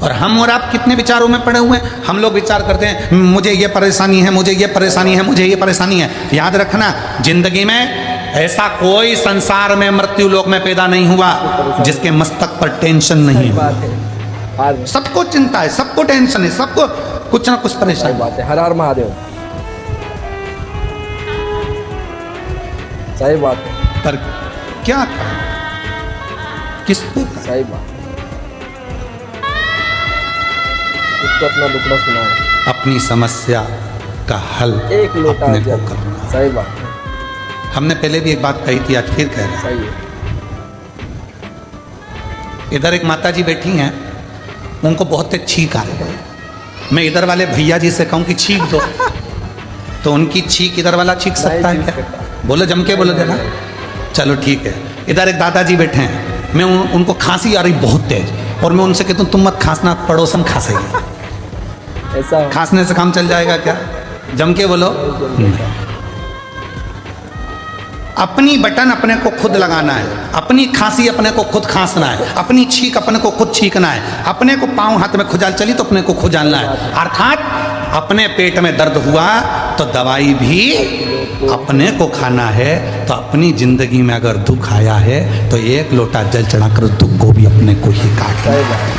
और हम और आप कितने विचारों में पड़े हुए हैं। हम लोग विचार करते हैं मुझे ये परेशानी है, मुझे ये परेशानी है, मुझे ये परेशानी है। याद रखना, जिंदगी में ऐसा कोई संसार में मृत्यु लोक में पैदा नहीं हुआ जिसके मस्तक पर टेंशन नहीं हुआ। सबको चिंता है, सबको टेंशन है, सबको कुछ ना कुछ परेशानी। बात है। हर हर महादेव। सही बात है। पर क्या करें, किसको करें? सही बात है। उसको अपना दुखड़ा सुना है। अपनी समस्या का हल एक लोटा अपने को जल। करना है। सही बात है। हमने पहले भी एक बात कही थी, आज फिर कह रहे हैं। सही है। इधर एक माता जी बैठी हैं, उनको बहुत तेज छींक आ रही है। मैं इधर वाले भैया जी से कहूँ कि छींक दो तो उनकी छींक इधर वाला छींक सकता है क्या? बोलो, जम के बोलो देना। चलो ठीक है। इधर एक दादाजी बैठे हैं, मैं उनको खांसी आ रही बहुत तेज, और मैं उनसे कहता हूँ तुम मत खांसना, पड़ोसन खांसेगी। ऐसा खांसने से काम चल जाएगा क्या? जम के बोलो। अपनी बटन अपने को खुद लगाना है, अपनी खांसी अपने को खुद खांसना है, अपनी छींक अपने को खुद छींकना है, अपने को पाँव हाथ में खुजाल चली तो अपने को खुजालना है। अर्थात अपने पेट में दर्द हुआ तो दवाई भी अपने को खाना है। तो अपनी जिंदगी में अगर दुख आया है तो एक लोटा जल चढ़ाकर उस दुख को भी अपने को ही काटना है।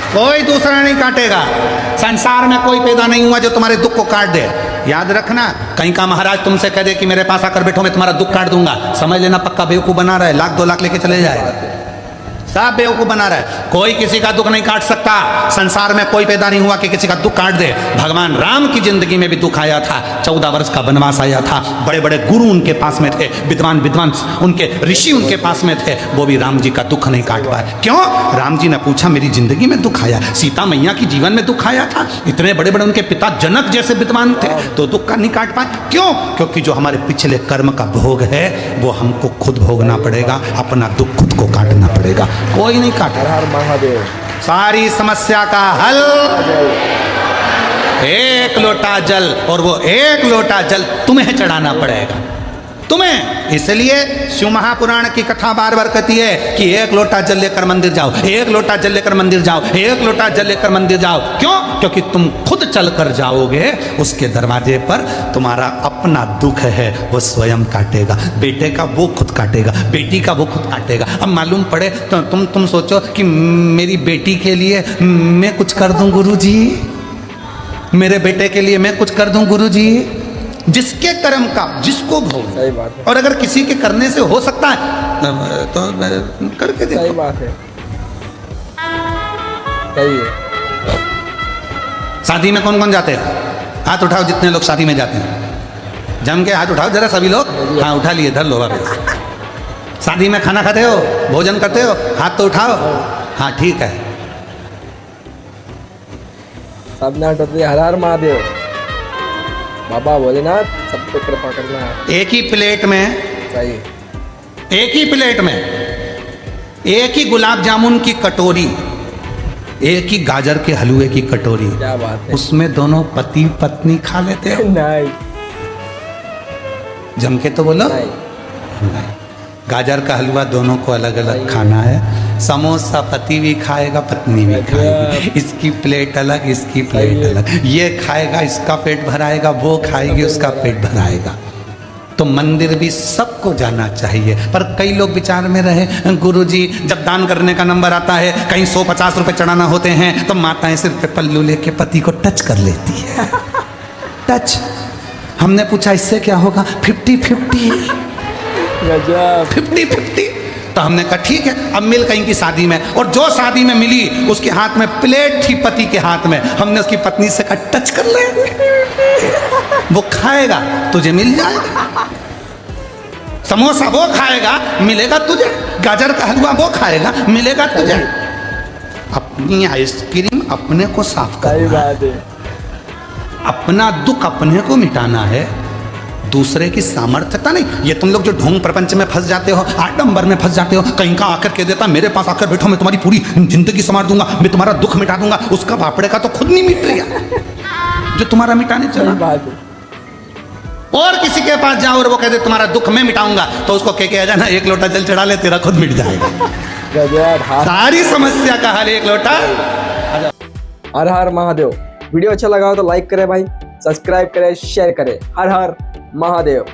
कोई दूसरा नहीं काटेगा। संसार में कोई पैदा नहीं हुआ जो तुम्हारे दुख को काट दे। याद रखना, कहीं का महाराज तुमसे कह दे कि मेरे पास आकर बैठो, मैं तुम्हारा दुख काट दूंगा, समझ लेना पक्का बेवकूफ बना रहा है, 1 2 लाख लेके चले जाएगा। सब बेवकूफ बना रहा है। कोई किसी का दुख नहीं काट सकता। संसार में कोई पैदा नहीं हुआ कि किसी का दुख काट दे। भगवान राम की जिंदगी में भी दुख आया था, 14 वर्ष का वनवास आया था, बड़े बड़े गुरु उनके पास में थे, विद्वान विद्वान उनके ऋषि उनके पास में थे, वो भी राम जी का दुख नहीं काट पाए। क्यों? राम जी ने पूछा मेरी जिंदगी में दुख आया, सीता मैया की जीवन में दुख आया था, इतने बड़े बड़े उनके पिता जनक जैसे विद्वान थे, तो दुख का नहीं काट पाए। क्यों? क्योंकि जो हमारे पिछले कर्म का भोग है वो हमको खुद भोगना पड़ेगा, अपना दुख खुद को काटना पड़ेगा, कोई नहीं काटे। हर हर महादेव। सारी समस्या का हल एक लोटा जल, और वो एक लोटा जल तुम्हें चढ़ाना पड़ेगा, तुम्हें। इसलिए शिव महापुराण की कथा बार बार कहती है कि एक लोटा जल लेकर मंदिर जाओ, एक लोटा जल लेकर मंदिर जाओ, एक लोटा जल लेकर मंदिर जाओ। क्यों? क्योंकि तुम खुद चल कर जाओगे, उसके दरवाजे पर तुम्हारा अपना दुख है वो स्वयं काटेगा। बेटे का वो खुद काटेगा, बेटी का वो खुद काटेगा। अब मालूम पड़े तो तुम सोचो कि मेरी बेटी के लिए मैं कुछ कर दूं गुरुजी, मेरे बेटे के लिए मैं कुछ कर दूं गुरुजी। जिसके कर्म का जिसको भोग। सही बात है। और अगर किसी के करने से हो सकता है तो करके देखो। सही बात है। सही है। शादी में कौन कौन जाते हैं? हाथ उठाओ जितने लोग शादी में जाते हैं, जम के हाथ उठाओ जरा सभी लोग। हाँ उठा लिए, धर लो वापस। शादी में खाना खाते हो, भोजन करते हो, हाथ तो उठाओ। हाँ ठीक है। सबने हटते हर हर महादेव। बाबा भोलेनाथ सब पे कृपा करना है। एक ही प्लेट में, सही। एक ही प्लेट में एक ही गुलाब जामुन की कटोरी, एक ही गाजर के हलवे की कटोरी, क्या बात है। उसमें दोनों पति पत्नी खा लेते हो? नहीं। जम के तो बोलो। नहीं। नहीं। गाजर का हलवा दोनों को अलग अलग खाना है। समोसा पति भी खाएगा, पत्नी भी खाएगी। इसकी प्लेट अलग, इसकी प्लेट अलग। ये खाएगा, इसका पेट भराएगा, वो खाएगी, उसका पेट भराएगा। तो मंदिर भी सबको जाना चाहिए। पर कई लोग विचार में रहे, गुरुजी जब दान करने का नंबर आता है, कहीं 150 रुपए चढ़ाना होते हैं, तो माताएं सिर पे पल्लू लेके पति को टच कर लेती है। टच। हमने पूछा इससे क्या होगा? 50-50 50-50। तो हमने कहा ठीक है, अब मिल कहीं की शादी में, और जो शादी में मिली उसके हाथ में प्लेट थी पति के हाथ में, हमने उसकी पत्नी से कहा टच कर ले, वो खाएगा तुझे मिल जाएगा। समोसा वो खाएगा मिलेगा तुझे, गाजर का हलवा वो खाएगा मिलेगा तुझे। अपनी आइसक्रीम अपने को साफ करना है, अपना दुख अपने को मिटाना है, दूसरे की सामर्थ्यता नहीं। ये तुम लोग जो ढोंग प्रपंच में फंस जाते हो, आडंबर में फंस जाते हो, कहीं का आकर कह देता मेरे पास आकर बैठो मैं तुम्हारी पूरी जिंदगी संवार दूंगा, मैं तुम्हारा दुख मिटा दूंगा, उसका बापड़े का तो खुद नहीं मिट रहा जो तुम्हारा मिटाने चला। और किसी के पास जाओ और वो कह दे तुम्हारा दुख मैं मिटाऊंगा, तो उसको कह जाना एक लोटा जल चढ़ा ले तेरा खुद मिट जाएगा। सारी समस्या का हल एक लोटा हर हर महादेव। वीडियो अच्छा लगा हो तो लाइक करें भाई, सब्सक्राइब करें, शेयर करें। हर हर महादेव।